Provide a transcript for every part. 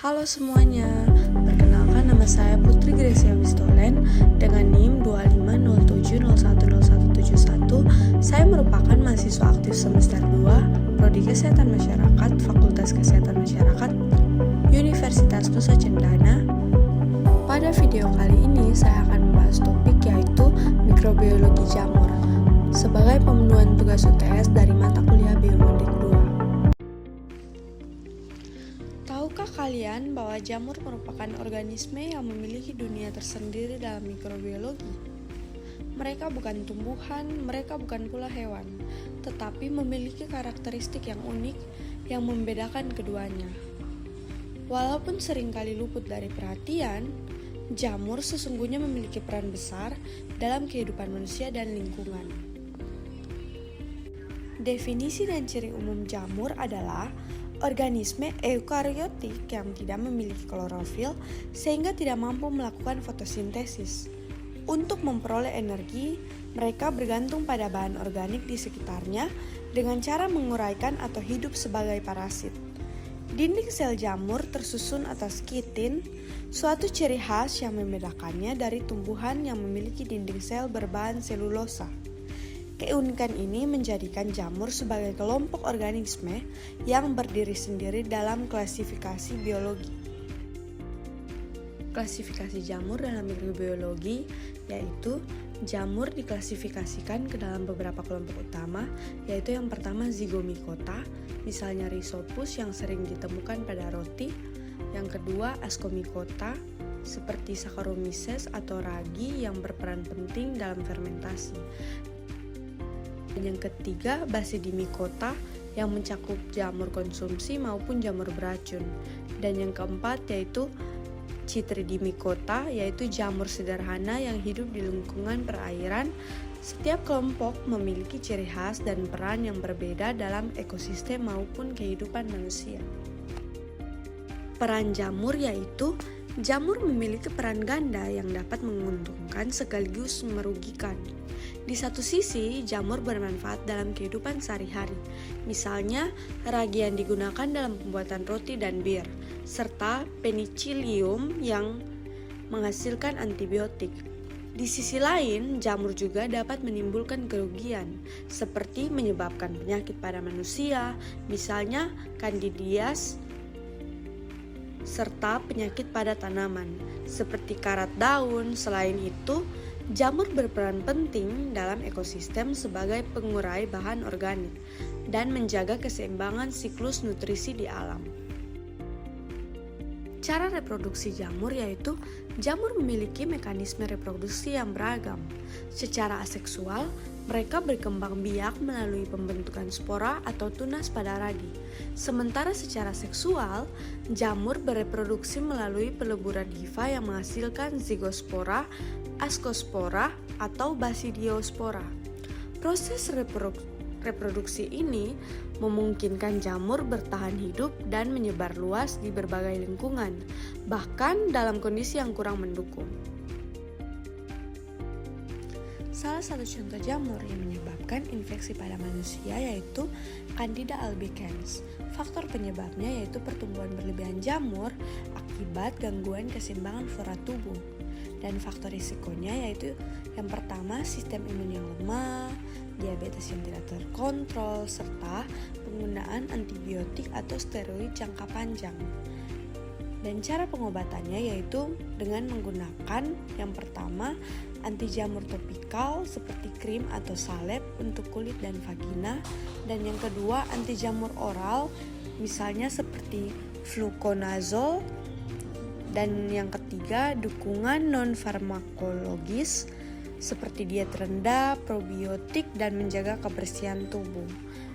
Halo semuanya, perkenalkan nama saya Putri Gracia Wistolen dengan NIM 2507010171. Saya merupakan mahasiswa aktif semester 2, Prodi Kesehatan Masyarakat, Fakultas Kesehatan Masyarakat, Universitas Nusa Cendana. Pada video kali ini saya akan membahas topik yaitu mikrobiologi jamur sebagai pemenuhan tugas UTS dari mata kuliah Biomodik 2. Tahukah kalian bahwa jamur merupakan organisme yang memiliki dunia tersendiri dalam mikrobiologi? Mereka bukan tumbuhan, mereka bukan pula hewan, tetapi memiliki karakteristik yang unik yang membedakan keduanya. Walaupun seringkali luput dari perhatian, jamur sesungguhnya memiliki peran besar dalam kehidupan manusia dan lingkungan. Definisi dan ciri umum jamur adalah organisme eukariotik yang tidak memiliki klorofil sehingga tidak mampu melakukan fotosintesis. Untuk memperoleh energi, mereka bergantung pada bahan organik di sekitarnya dengan cara menguraikan atau hidup sebagai parasit. Dinding sel jamur tersusun atas kitin, suatu ciri khas yang membedakannya dari tumbuhan yang memiliki dinding sel berbahan selulosa. Keunikan ini menjadikan jamur sebagai kelompok organisme yang berdiri sendiri dalam klasifikasi biologi. Klasifikasi jamur dalam mikrobiologi yaitu jamur diklasifikasikan ke dalam beberapa kelompok utama, yaitu yang pertama zygomicota, misalnya Rhizopus yang sering ditemukan pada roti. Yang kedua Ascomycota, seperti Saccharomyces atau ragi yang berperan penting dalam fermentasi. Dan yang ketiga Basidiomycota yang mencakup jamur konsumsi maupun jamur beracun. Dan yang keempat yaitu Chytridiomycota, yaitu jamur sederhana yang hidup di lingkungan perairan. Setiap kelompok memiliki ciri khas dan peran yang berbeda dalam ekosistem maupun kehidupan manusia. Peran jamur yaitu jamur memiliki peran ganda yang dapat menguntungkan sekaligus merugikan. Di satu sisi, jamur bermanfaat dalam kehidupan sehari-hari, misalnya ragi yang digunakan dalam pembuatan roti dan bir, serta penicillium yang menghasilkan antibiotik. Di sisi lain, jamur juga dapat menimbulkan kerugian, seperti menyebabkan penyakit pada manusia, misalnya Candidias, serta penyakit pada tanaman, seperti karat daun. Selain itu, jamur berperan penting dalam ekosistem sebagai pengurai bahan organik dan menjaga keseimbangan siklus nutrisi di alam. Cara reproduksi jamur yaitu jamur memiliki mekanisme reproduksi yang beragam. Secara aseksual, mereka berkembang biak melalui pembentukan spora atau tunas pada ragi. Sementara secara seksual, jamur bereproduksi melalui peleburan hifa yang menghasilkan zigospora, ascospora, atau basidiospora. Proses reproduksi ini memungkinkan jamur bertahan hidup dan menyebar luas di berbagai lingkungan, bahkan dalam kondisi yang kurang mendukung. Salah satu contoh jamur yang menyebabkan infeksi pada manusia yaitu Candida albicans. Faktor penyebabnya yaitu pertumbuhan berlebihan jamur akibat gangguan keseimbangan flora tubuh. Dan faktor risikonya yaitu yang pertama sistem imun yang lemah, diabetes yang tidak terkontrol, serta penggunaan antibiotik atau steroid jangka panjang. Dan cara pengobatannya yaitu dengan menggunakan yang pertama anti jamur topikal seperti krim atau salep untuk kulit dan vagina, dan yang kedua anti jamur oral misalnya seperti fluconazole, dan yang ketiga dukungan non-farmakologis seperti diet rendah, probiotik, dan menjaga kebersihan tubuh.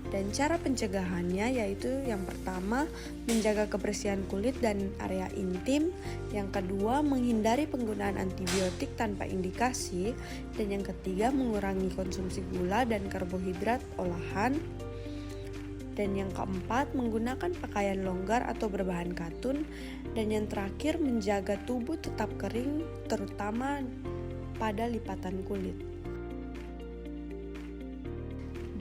Dan cara pencegahannya yaitu yang pertama menjaga kebersihan kulit dan area intim, yang kedua menghindari penggunaan antibiotik tanpa indikasi, dan yang ketiga mengurangi konsumsi gula dan karbohidrat olahan, dan yang keempat menggunakan pakaian longgar atau berbahan katun, dan yang terakhir menjaga tubuh tetap kering terutama pada lipatan kulit.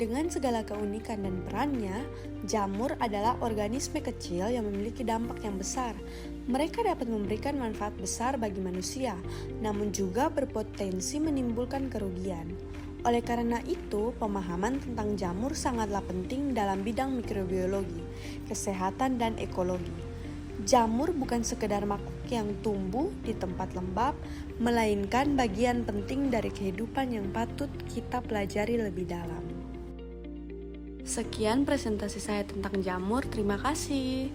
Dengan segala keunikan dan perannya, jamur adalah organisme kecil yang memiliki dampak yang besar. Mereka dapat memberikan manfaat besar bagi manusia, namun juga berpotensi menimbulkan kerugian. Oleh karena itu, pemahaman tentang jamur sangatlah penting dalam bidang mikrobiologi, kesehatan, dan ekologi. Jamur bukan sekedar makhluk yang tumbuh di tempat lembab, melainkan bagian penting dari kehidupan yang patut kita pelajari lebih dalam. Sekian presentasi saya tentang jamur, terima kasih.